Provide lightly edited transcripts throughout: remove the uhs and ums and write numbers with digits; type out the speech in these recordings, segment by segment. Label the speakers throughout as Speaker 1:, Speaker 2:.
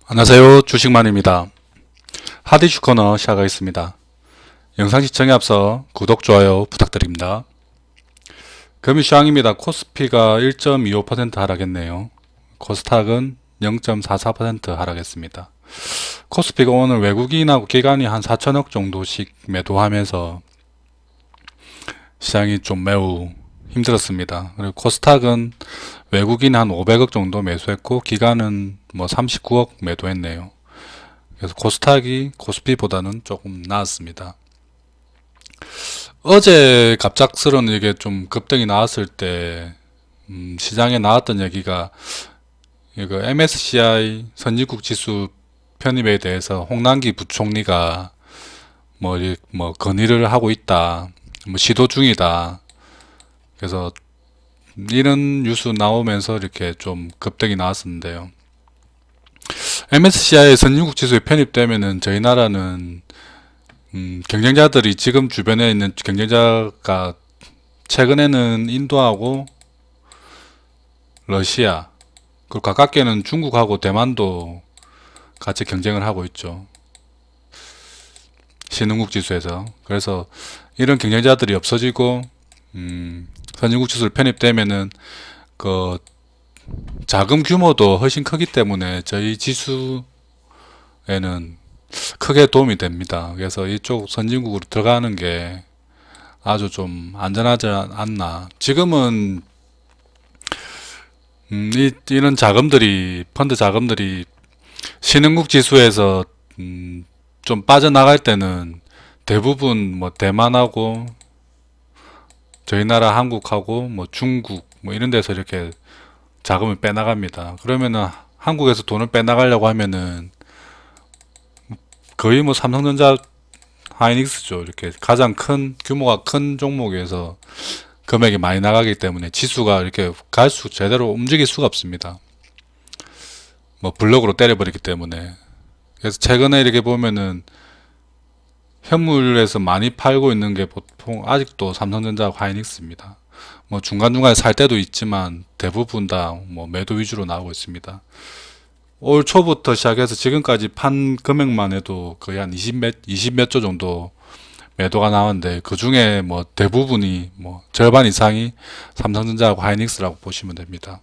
Speaker 1: 안녕하세요. 주식만입니다. 하디슈 코너 시작하겠습니다. 영상 시청에 앞서 구독, 좋아요 부탁드립니다. 금융시황입니다. 코스피가 1.25% 하락했네요. 코스닥은 0.44% 하락했습니다. 코스피가 오늘 외국인하고 기관이 한 4천억 정도씩 매도하면서 시장이 좀 매우 힘들었습니다. 그리고 코스닥은 외국인 한 500억 정도 매수했고 기관은 뭐 39억 매도했네요. 그래서 코스닥이 코스피보다는 조금 나았습니다. 어제 갑작스러운 이게 좀 급등이 나왔을 때 시장에 나왔던 얘기가 이거 MSCI 선진국 지수 편입에 대해서 홍남기 부총리가 뭐 건의를 하고 있다, 뭐 시도 중이다. 그래서 이런 뉴스 나오면서 이렇게 좀 급등이 나왔었는데요. MSCI 선진국 지수에 편입되면은 저희 나라는 경쟁자들이 지금 주변에 있는 경쟁자가 최근에는 인도하고 러시아, 그리고 가깝게는 중국하고 대만도 같이 경쟁을 하고 있죠. 신흥국 지수에서. 그래서 이런 경쟁자들이 없어지고 선진국 지수를 편입되면은 그 자금 규모도 훨씬 크기 때문에 저희 지수에는 크게 도움이 됩니다. 그래서 이쪽 선진국으로 들어가는 게 아주 좀 안전하지 않나. 지금은 이런 자금들이, 펀드 자금들이 신흥국 지수에서 좀 빠져나갈 때는 대부분 뭐 대만하고 저희 나라 한국하고 뭐 중국 뭐 이런 데서 이렇게 자금을 빼나갑니다. 그러면은 한국에서 돈을 빼나가려고 하면은 거의 뭐 삼성전자, 하이닉스죠. 이렇게 가장 큰 규모가 큰 종목에서 금액이 많이 나가기 때문에 지수가 이렇게 제대로 움직일 수가 없습니다. 뭐 블록으로 때려버리기 때문에. 그래서 최근에 이렇게 보면은 현물에서 많이 팔고 있는 게 보통 아직도 삼성전자, 하이닉스입니다. 뭐 중간중간에 살 때도 있지만 대부분 다 뭐 매도 위주로 나오고 있습니다. 올 초부터 시작해서 지금까지 판 금액만 해도 거의 한 20몇 조 정도 매도가 나왔는데 그 중에 뭐 대부분이 뭐 절반 이상이 삼성전자하고 하이닉스라고 보시면 됩니다.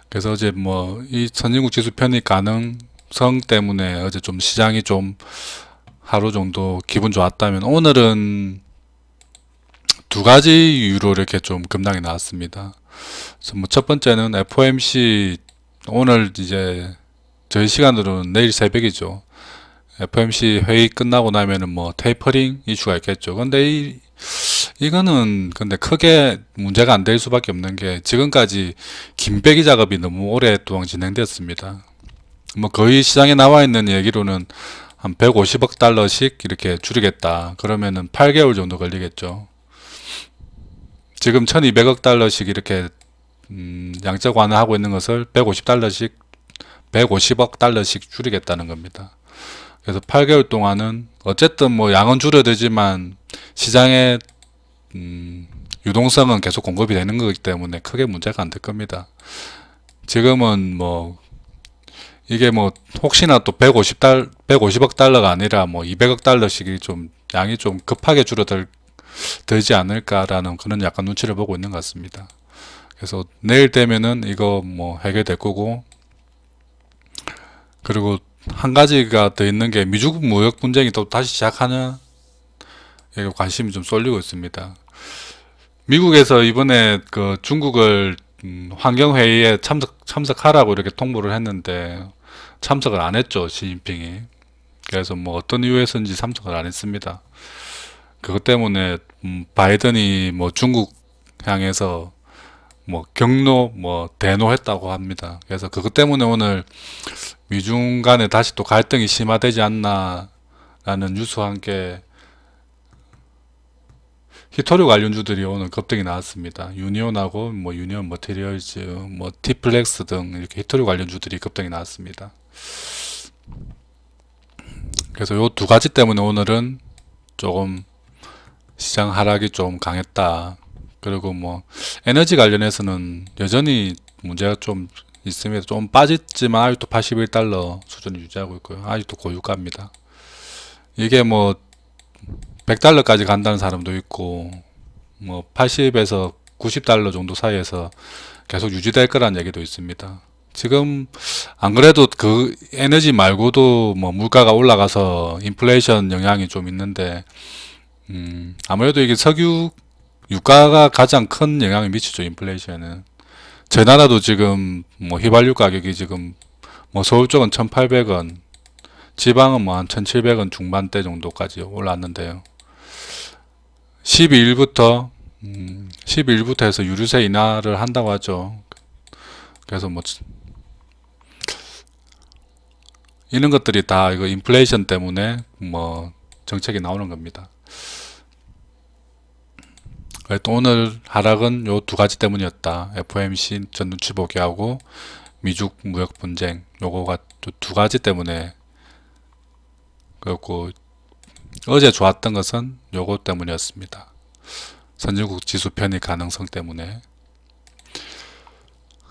Speaker 1: 그래서 어제 뭐 이 선진국 지수 편입 가능성 때문에 어제 좀 시장이 좀 하루 정도 기분 좋았다면 오늘은 두 가지 이유로 이렇게 좀 급락이 나왔습니다. 뭐 첫 번째는 FOMC 오늘 이제 저희 시간으로는 내일 새벽이죠. FOMC 회의 끝나고 나면은 뭐 테이퍼링 이슈가 있겠죠. 근데 이거는 근데 크게 문제가 안 될 수밖에 없는 게 지금까지 김배기 작업이 너무 오랫동안 진행됐습니다. 뭐 거의 시장에 나와 있는 얘기로는 한 150억 달러씩 이렇게 줄이겠다. 그러면은 8개월 정도 걸리겠죠. 지금 1200억 달러씩 이렇게 양적 완화하고 있는 것을 150억 달러씩 줄이겠다는 겁니다. 그래서 8개월 동안은 어쨌든 뭐 양은 줄어들지만 시장의 유동성은 계속 공급이 되는 거기 때문에 크게 문제가 안 될 겁니다. 지금은 뭐 이게 뭐 혹시나 또 150억 달러가 아니라 뭐 200억 달러씩이 좀 양이 좀 급하게 줄어들지 않을까라는 그런 약간 눈치를 보고 있는 것 같습니다. 그래서 내일 되면은 이거 뭐 해결될 거고, 그리고 한 가지가 더 있는 게 미중 무역 분쟁이 또 다시 시작하냐, 이게 관심이 좀 쏠리고 있습니다. 미국에서 이번에 그 중국을 환경회의에 참석하라고 이렇게 통보를 했는데 참석을 안 했죠, 시진핑이. 그래서 뭐 어떤 이유에서인지 참석을 안 했습니다. 그것 때문에 바이든이 뭐 중국 향해서 뭐 경로 뭐 대노했다고 합니다. 그래서 그것 때문에 오늘 미중 간에 다시 또 갈등이 심화되지 않나 라는 뉴스와 함께 히토류 관련주들이 오늘 급등이 나왔습니다. 유니온하고 뭐 유니온 머티리얼즈, 뭐 티플렉스 등 이렇게 히토류 관련주들이 급등이 나왔습니다. 그래서 요 두 가지 때문에 오늘은 조금 시장 하락이 좀 강했다. 그리고 뭐 에너지 관련해서는 여전히 문제가 좀 있습니다. 좀 빠졌지만 아직도 81달러 수준을 유지하고 있고요. 아직도 고유가입니다. 이게 뭐 100달러까지 간다는 사람도 있고 뭐 80에서 90달러 정도 사이에서 계속 유지될 거란 얘기도 있습니다. 지금 안 그래도 그 에너지 말고도 뭐 물가가 올라가서 인플레이션 영향이 좀 있는데 아무래도 이게 석유 유가가 가장 큰 영향을 미치죠. 인플레이션은. 저희 나라도 지금 뭐 휘발유 가격이 지금 뭐 서울 쪽은 1,800원, 지방은 뭐 한 1,700원 중반대 정도까지 올랐는데요. 12일부터 해서 유류세 인하를 한다고 하죠. 그래서 뭐 이런 것들이 다 이거 인플레이션 때문에 뭐 정책이 나오는 겁니다. 또 오늘 하락은 요 두 가지 때문이었다. FOMC 전 눈치 보기 하고 미중 무역 분쟁 요거가 두 가지 때문에 그렇고 어제 좋았던 것은 요거 때문이었습니다. 선진국 지수 편입 가능성 때문에.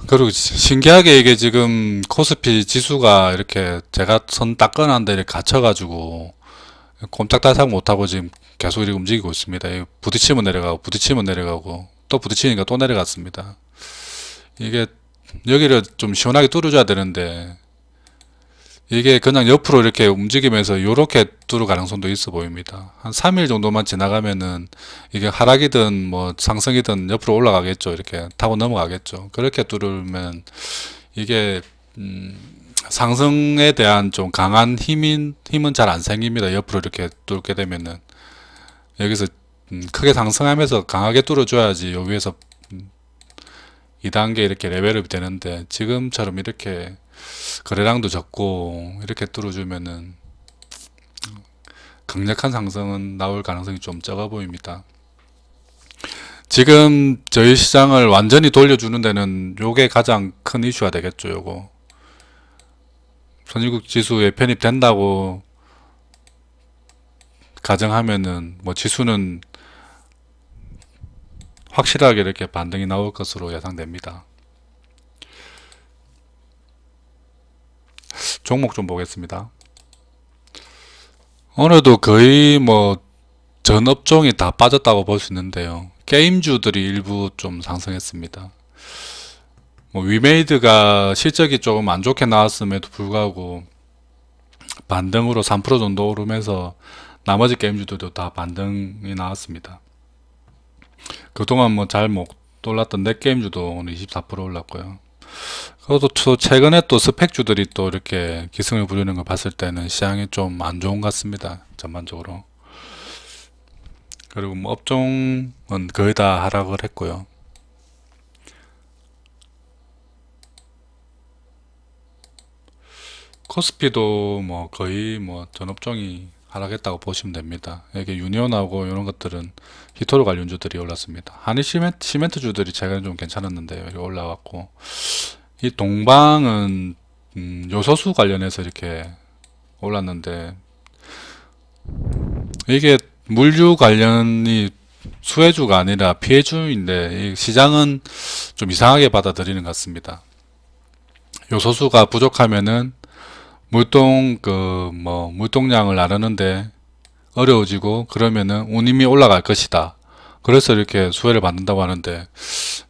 Speaker 1: 그리고 신기하게 이게 지금 코스피 지수가 이렇게 제가 손 따끈한데 이렇게 갇혀가지고 꼼짝달싹 못하고 지금 계속 이렇게 움직이고 있습니다. 부딪히면 내려가고 부딪히면 내려가고 또 부딪히니까 또 내려갔습니다. 이게 여기를 좀 시원하게 뚫어줘야 되는데 이게 그냥 옆으로 이렇게 움직이면서 이렇게 뚫을 가능성도 있어 보입니다. 한 3일 정도만 지나가면은 이게 하락이든 뭐 상승이든 옆으로 올라가겠죠. 이렇게 타고 넘어가겠죠. 그렇게 뚫으면 이게 상승에 대한 좀 강한 힘은 잘 안 생깁니다. 옆으로 이렇게 뚫게 되면은 여기서 크게 상승하면서 강하게 뚫어줘야지 요 위에서 2단계 이렇게 레벨업이 되는데 지금처럼 이렇게 거래량도 적고 이렇게 뚫어주면은 강력한 상승은 나올 가능성이 좀 적어 보입니다. 지금 저희 시장을 완전히 돌려주는 데는 요게 가장 큰 이슈가 되겠죠. 요거 선진국 지수에 편입된다고 가정하면은 뭐 지수는 확실하게 이렇게 반등이 나올 것으로 예상됩니다. 종목 좀 보겠습니다. 오늘도 거의 뭐 전 업종이 다 빠졌다고 볼 수 있는데요. 게임주들이 일부 좀 상승했습니다. 뭐 위메이드가 실적이 조금 안 좋게 나왔음에도 불구하고 반등으로 3% 정도 오르면서 나머지 게임주들도 다 반등이 나왔습니다. 그동안 뭐 잘 못 올랐던 넷게임주도 오늘 24% 올랐고요. 그것도 또 최근에 또 스펙주들이 또 이렇게 기승을 부리는 걸 봤을 때는 시장이 좀 안 좋은 것 같습니다. 전반적으로. 그리고 뭐 업종은 거의 다 하락을 했고요. 코스피도 뭐 거의 뭐 전 업종이 하락했다고 보시면 됩니다. 이게 유니온하고 이런 것들은 히토로 관련주들이 올랐습니다. 한일 시멘트주들이 최근에 좀 괜찮았는데 이렇게 올라왔고 이 동방은 요소수 관련해서 이렇게 올랐는데 이게 물류 관련이 수혜주가 아니라 피해주인데 이 시장은 좀 이상하게 받아들이는 것 같습니다. 요소수가 부족하면은 물동량을 나르는데 어려워지고 그러면은 운임이 올라갈 것이다. 그래서 이렇게 수혜를 받는다고 하는데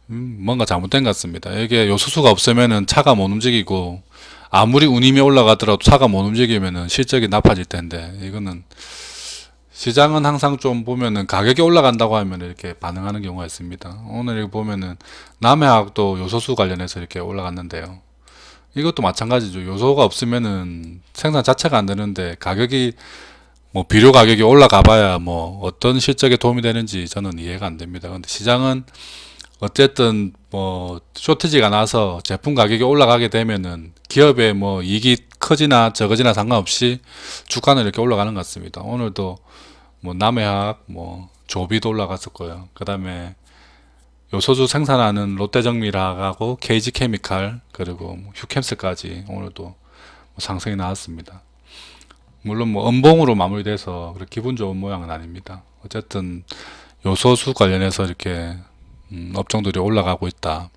Speaker 1: 뭔가 잘못된 것 같습니다. 이게 요소수가 없으면은 차가 못 움직이고 아무리 운임이 올라가더라도 차가 못 움직이면은 실적이 나빠질 텐데 이거는 시장은 항상 좀 보면은 가격이 올라간다고 하면 이렇게 반응하는 경우가 있습니다. 오늘 보면은 남해학도 요소수 관련해서 이렇게 올라갔는데요. 이것도 마찬가지죠. 요소가 없으면은 생산 자체가 안 되는데 가격이 뭐 비료 가격이 올라가 봐야 뭐 어떤 실적에 도움이 되는지 저는 이해가 안 됩니다. 근데 시장은 어쨌든 뭐 쇼티지가 나서 제품 가격이 올라가게 되면은 기업의 뭐 이익이 커지나 적어지나 상관없이 주가는 이렇게 올라가는 것 같습니다. 오늘도 뭐 남해학 뭐 조비도 올라갔을 거예요. 그 다음에 요소수 생산하는 롯데정밀학하고 KG케미칼 그리고 휴캠스까지 오늘도 상승이 나왔습니다. 물론 뭐 음봉으로 마무리돼서 그렇게 기분 좋은 모양은 아닙니다. 어쨌든 요소수 관련해서 이렇게 업종들이 올라가고 있다.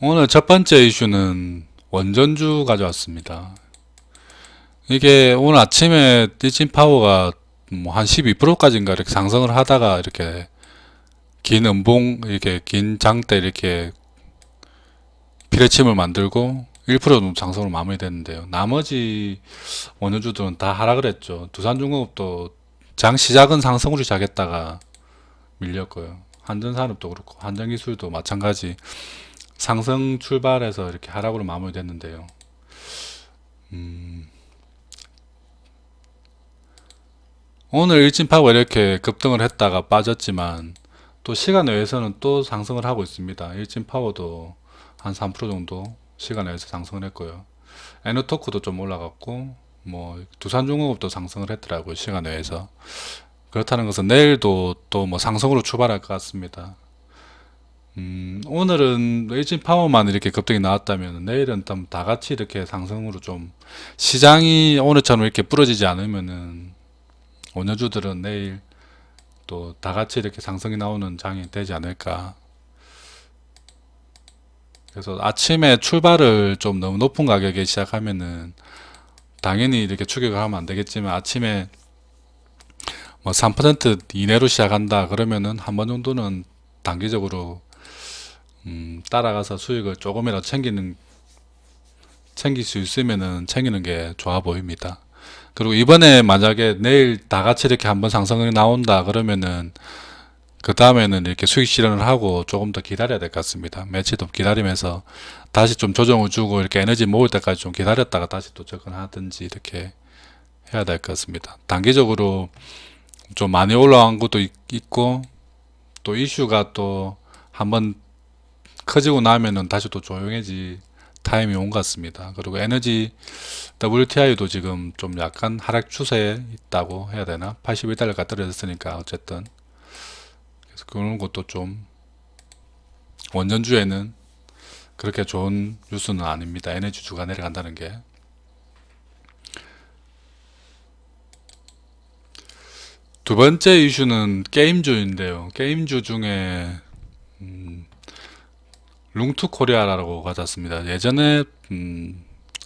Speaker 1: 오늘 첫 번째 이슈는 원전주 가져왔습니다. 이게 오늘 아침에 띠진 파워가 뭐 한 12%까지인가 이렇게 상승을 하다가 이렇게 긴 음봉, 이렇게 긴 장대 이렇게 비례침을 만들고 1% 정도 상승으로 마무리됐는데요. 나머지 원유주들은 다 하락을 했죠. 두산중공업도 장 시작은 상승으로 시작했다가 밀렸고요. 한전산업도 그렇고 한전기술도 마찬가지 상승 출발해서 이렇게 하락으로 마무리됐는데요. 오늘 일진파가 이렇게 급등을 했다가 빠졌지만 또 시간 외에서는 또 상승을 하고 있습니다. 일진파워도 한 3% 정도 시간 외에서 상승을 했고요. 에너토크도 좀 올라갔고 뭐 두산중공업도 상승을 했더라고요. 시간 외에서. 그렇다는 것은 내일도 또 뭐 상승으로 출발할 것 같습니다. 오늘은 일진파워만 이렇게 급등이 나왔다면 내일은 다 같이 이렇게 상승으로 좀 시장이 오늘처럼 이렇게 부러지지 않으면은 원유주들은 내일 또 다 같이 이렇게 상승이 나오는 장이 되지 않을까. 그래서 아침에 출발을 좀 너무 높은 가격에 시작하면은 당연히 이렇게 추격을 하면 안 되겠지만 아침에 뭐 3% 이내로 시작한다 그러면은 한 번 정도는 단기적으로 따라가서 수익을 조금이라도 챙길 수 있으면은 챙기는 게 좋아 보입니다. 그리고 이번에 만약에 내일 다 같이 이렇게 한번 상승이 나온다 그러면은 그 다음에는 이렇게 수익 실현을 하고 조금 더 기다려야 될 것 같습니다. 며칠 더 기다리면서 다시 좀 조정을 주고 이렇게 에너지 모을 때까지 좀 기다렸다가 다시 또 접근하든지 이렇게 해야 될 것 같습니다. 단기적으로 좀 많이 올라간 것도 있고 또 이슈가 또 한번 커지고 나면은 다시 또 조용해지 타임이 온 것 같습니다. 그리고 에너지 WTI도 지금 좀 약간 하락 추세에 있다고 해야 되나? 81달러가 떨어졌으니까 어쨌든 그래서 그런 것도 좀 원전주에는 그렇게 좋은 뉴스는 아닙니다. 에너지주가 내려간다는 게. 두 번째 이슈는 게임주인데요. 게임주 중에 룽투코리아라고 가졌습니다. 예전에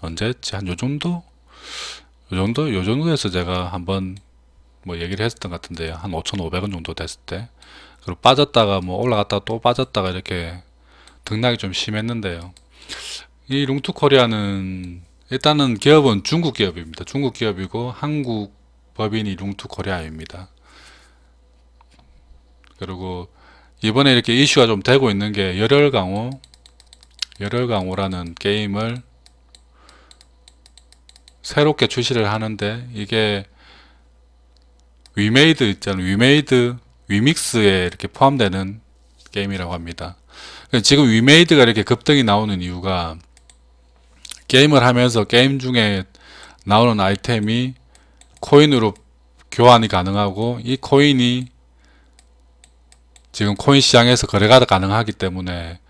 Speaker 1: 언제였지? 한 요정도? 요정도에서 제가 한번 뭐 얘기를 했었던 것 같은데요. 한 5,500원 정도 됐을 때. 그리고 빠졌다가 뭐 올라갔다가 또 빠졌다가 이렇게 등락이 좀 심했는데요. 이 룽투코리아는 일단은 기업은 중국 기업입니다. 중국 기업이고 한국 법인이 룽투코리아입니다. 그리고 이번에 이렇게 이슈가 좀 되고 있는 게 열혈강호라는 게임을 새롭게 출시를 하는데 이게 위메이드 있잖아요. 위믹스에 이렇게 포함되는 게임이라고 합니다. 지금 위메이드가 이렇게 급등이 나오는 이유가 게임을 하면서 게임 중에 나오는 아이템이 코인으로 교환이 가능하고 이 코인이 지금 코인 시장에서 거래가 가능하기 때문에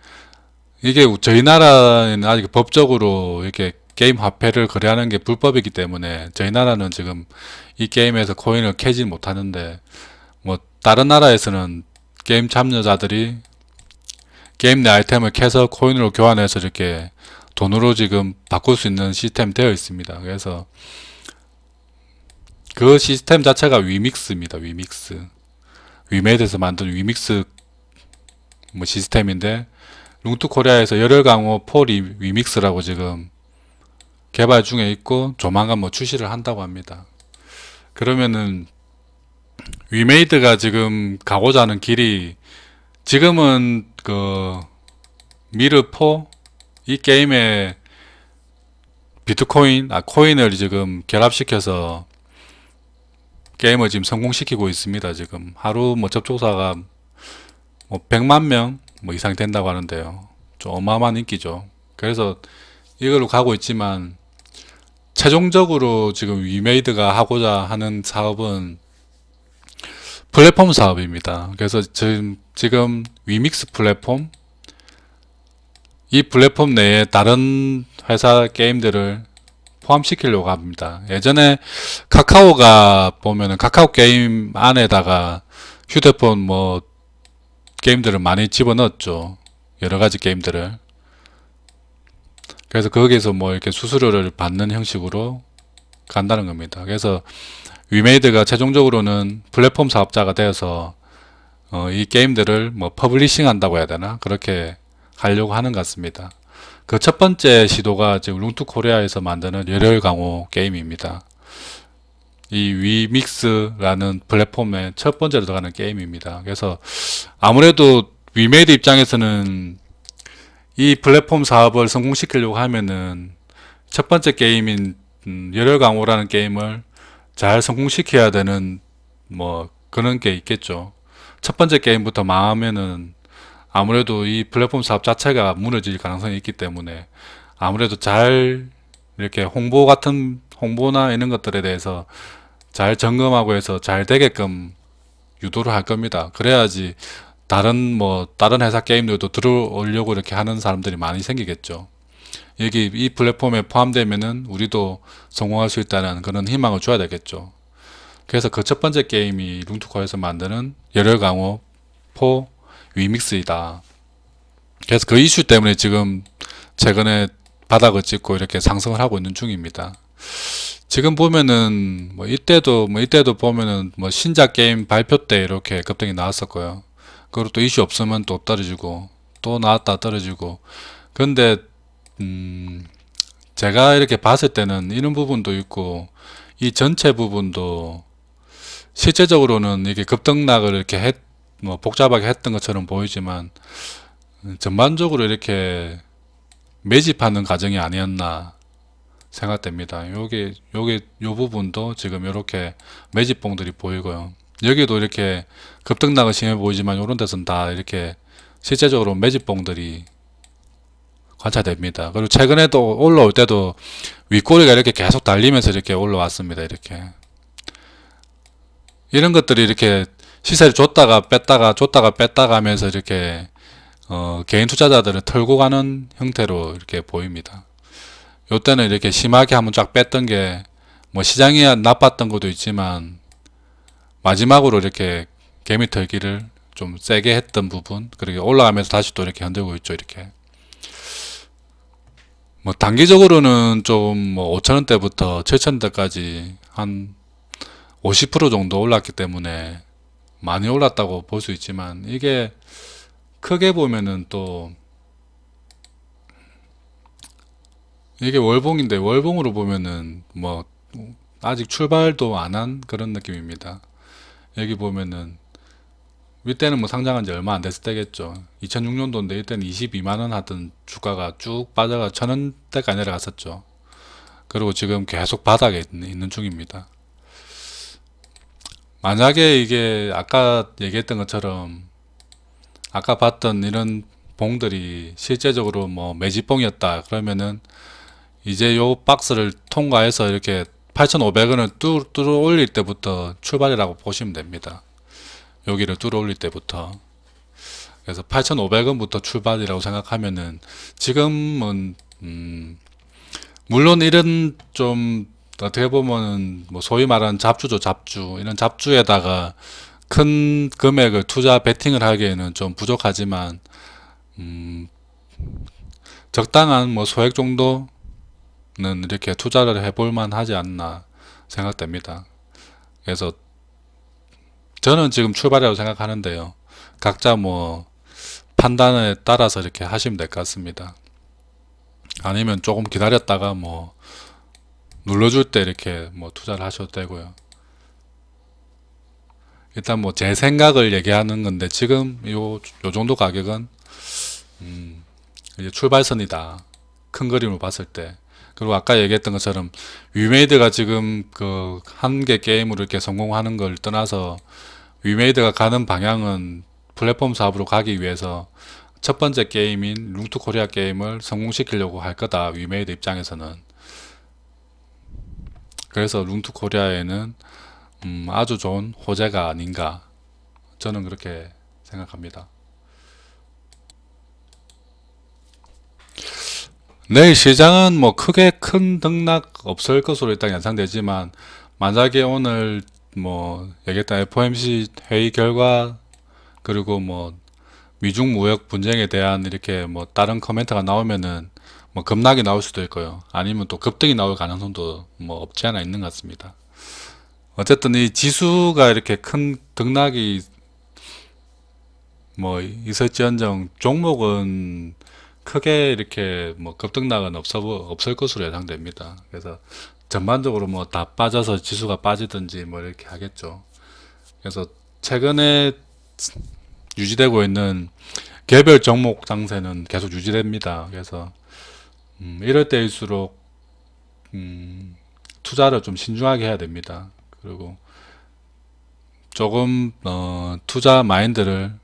Speaker 1: 이게 저희 나라에는 아직 법적으로 이렇게 게임 화폐를 거래하는 게 불법이기 때문에 저희 나라는 지금 이 게임에서 코인을 캐지 못하는데 뭐 다른 나라에서는 게임 참여자들이 게임 내 아이템을 캐서 코인으로 교환해서 이렇게 돈으로 지금 바꿀 수 있는 시스템 되어 있습니다. 그래서 그 시스템 자체가 위믹스입니다. 위메이드에서 만든 위믹스 뭐 시스템인데 룽투코리아에서 열혈강호 4 위믹스라고 지금 개발 중에 있고 조만간 뭐 출시를 한다고 합니다. 그러면은 위메이드가 지금 가고자 하는 길이 지금은 그 미르4 이 게임에 비트코인, 코인을 지금 결합시켜서 게임을 지금 성공시키고 있습니다. 지금 하루 뭐 접촉자가 뭐 100만 명 뭐 이상이 된다고 하는데요. 좀 어마어마한 인기죠. 그래서 이걸로 가고 있지만 최종적으로 지금 위메이드가 하고자 하는 사업은 플랫폼 사업입니다. 그래서 지금 위믹스 플랫폼 이 플랫폼 내에 다른 회사 게임들을 포함시키려고 합니다. 예전에 카카오가 보면은 카카오 게임 안에다가 휴대폰 뭐 게임들을 많이 집어넣었죠. 여러가지 게임들을. 그래서 거기에서 뭐 이렇게 수수료를 받는 형식으로 간다는 겁니다. 그래서 위메이드가 최종적으로는 플랫폼 사업자가 되어서 이 게임들을 뭐 퍼블리싱 한다고 해야 되나? 그렇게 하려고 하는 것 같습니다. 그 첫 번째 시도가 지금 룽투 코리아에서 만드는 열혈 강호 게임입니다. 이 위믹스라는 플랫폼의 첫 번째로 들어가는 게임입니다. 그래서 아무래도 위메이드 입장에서는 이 플랫폼 사업을 성공시키려고 하면은 첫 번째 게임인 열혈 강호라는 게임을 잘 성공시켜야 되는 뭐 그런 게 있겠죠. 첫 번째 게임부터 망하면은 아무래도 이 플랫폼 사업 자체가 무너질 가능성이 있기 때문에 아무래도 잘 이렇게 홍보나 이런 것들에 대해서 잘 점검하고 해서 잘 되게끔 유도를 할 겁니다. 그래야지 다른 회사 게임들도 들어오려고 이렇게 하는 사람들이 많이 생기겠죠. 여기 이 플랫폼에 포함되면은 우리도 성공할 수 있다는 그런 희망을 줘야 되겠죠. 그래서 그 첫 번째 게임이 룽투코에서 만드는 열혈 강호 4 위믹스이다. 그래서 그 이슈 때문에 지금 최근에 바닥을 찍고 이렇게 상승을 하고 있는 중입니다. 지금 보면은 이때도 보면은 신작 게임 발표 때 이렇게 급등이 나왔었고요. 그리고 또 이슈 없으면 또 떨어지고 또 나왔다 떨어지고. 근데 제가 이렇게 봤을 때는 이런 부분도 있고 이 전체 부분도 실제적으로는 이게 급등락을 이렇게 복잡하게 했던 것처럼 보이지만 전반적으로 이렇게 매집하는 과정이 아니었나 생각됩니다. 요 부분도 지금 이렇게 매집봉들이 보이고요. 여기도 이렇게 급등락은 심해 보이지만 이런 데서는 다 이렇게 실제적으로 매집봉들이 관찰됩니다. 그리고 최근에도 올라올 때도 윗꼬리가 이렇게 계속 달리면서 이렇게 올라왔습니다. 이렇게 이런 것들이 이렇게 시세를 줬다가 뺐다가 하면서 이렇게 개인 투자자들을 털고 가는 형태로 이렇게 보입니다. 요때는 이렇게 심하게 한번 쫙 뺐던 게 시장이 나빴던 것도 있지만 마지막으로 이렇게 개미 털기를 좀 세게 했던 부분, 그리고 올라가면서 다시 또 이렇게 흔들고 있죠. 이렇게 단기적으로는 좀 5,000원대부터 7,000원대까지 한 50% 정도 올랐기 때문에 많이 올랐다고 볼 수 있지만 이게 크게 보면은 또 이게 월봉인데 월봉으로 보면은 아직 출발도 안 한 그런 느낌입니다. 여기 보면은 이때는 상장한 지 얼마 안 됐을 때겠죠. 2006년도인데 이때는 22만원 하던 주가가 쭉 빠져가 1,000원대까지 내려갔었죠. 그리고 지금 계속 바닥에 있는 중입니다. 만약에 이게 아까 얘기했던 것처럼 아까 봤던 이런 봉들이 실제적으로 매집봉이었다 그러면은 이제 요 박스를 통과해서 이렇게 8,500원을 뚫어 올릴 때부터 출발이라고 보시면 됩니다. 여기를 뚫어 올릴 때부터. 그래서 8,500원부터 출발이라고 생각하면은 지금은 물론 이런 좀 어떻게 보면은 소위 말하는 잡주죠. 잡주. 이런 잡주에다가 큰 금액을 베팅을 하기에는 좀 부족하지만 적당한 소액 정도는 이렇게 투자를 해볼 만하지 않나 생각됩니다. 그래서 저는 지금 출발이라고 생각하는데요. 각자 판단에 따라서 이렇게 하시면 될 것 같습니다. 아니면 조금 기다렸다가 눌러줄 때 이렇게 투자를 하셔도 되고요. 일단 제 생각을 얘기하는 건데 지금 요 정도 가격은 이제 출발선이다. 큰 그림으로 봤을 때. 그리고 아까 얘기했던 것처럼 위메이드가 지금 그 한 개 게임으로 이렇게 성공하는 걸 떠나서 위메이드가 가는 방향은 플랫폼 사업으로 가기 위해서 첫 번째 게임인 룽투 코리아 게임을 성공시키려고 할 거다. 위메이드 입장에서는. 그래서 룽투 코리아에는 아주 좋은 호재가 아닌가 저는 그렇게 생각합니다. 내일 시장은 크게 큰 등락 없을 것으로 일단 예상되지만 만약에 오늘 얘기했던 FOMC 회의 결과 그리고 미중 무역 분쟁에 대한 이렇게 다른 코멘트가 나오면은 뭐 급락이 나올 수도 있고요. 아니면 또 급등이 나올 가능성도 뭐 없지 않아 있는 것 같습니다. 어쨌든 이 지수가 이렇게 큰 등락이 뭐 있을지언정 종목은 크게 이렇게 뭐 급등락은 없을 것으로 예상됩니다. 그래서 전반적으로 뭐 다 빠져서 지수가 빠지든지 뭐 이렇게 하겠죠. 그래서 최근에 유지되고 있는 개별 종목 장세는 계속 유지됩니다. 그래서 이럴 때일수록 투자를 좀 신중하게 해야 됩니다. 그리고 조금 투자 마인드를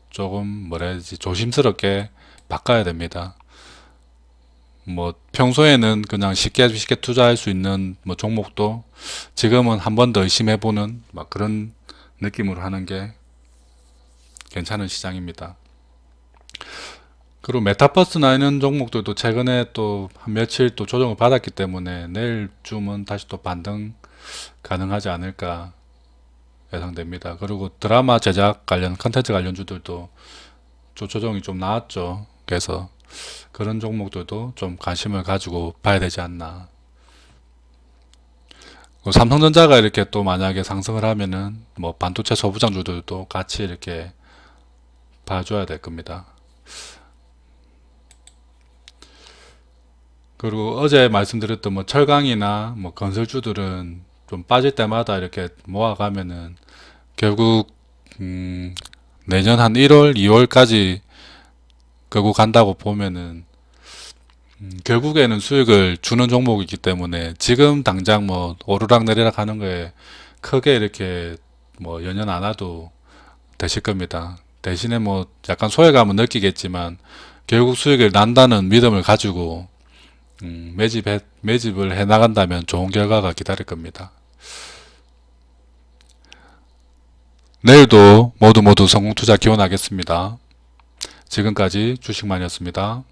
Speaker 1: 조금 뭐라 해야지 조심스럽게 바꿔야 됩니다. 뭐 평소에는 그냥 쉽게 투자할 수 있는 뭐 종목도 지금은 한 번 더 의심해보는 막 그런 느낌으로 하는 게 괜찮은 시장입니다. 그리고 메타버스나 이런 종목들도 최근에 또 한 며칠 또 조정을 받았기 때문에 내일쯤은 다시 또 반등 가능하지 않을까 예상됩니다. 그리고 드라마 제작 관련 컨텐츠 관련주들도 또 조정이 좀 나왔죠. 그래서 그런 종목들도 좀 관심을 가지고 봐야 되지 않나. 삼성전자가 이렇게 또 만약에 상승을 하면은 뭐 반도체 소부장주들도 같이 이렇게 봐줘야 될 겁니다. 그리고 어제 말씀드렸던 뭐 철강이나 뭐 건설주들은 좀 빠질 때마다 이렇게 모아가면은 결국 내년 한 1월, 2월까지 끌고 간다고 보면은 결국에는 수익을 주는 종목이기 때문에 지금 당장 뭐 오르락 내리락 하는 거에 크게 이렇게 뭐 연연 안 와도 되실 겁니다. 대신에 뭐 약간 소외감은 느끼겠지만 결국 수익을 난다는 믿음을 가지고 매집을 해 나간다면 좋은 결과가 기다릴 겁니다. 내일도 모두 성공 투자 기원하겠습니다. 지금까지 주식만이었습니다.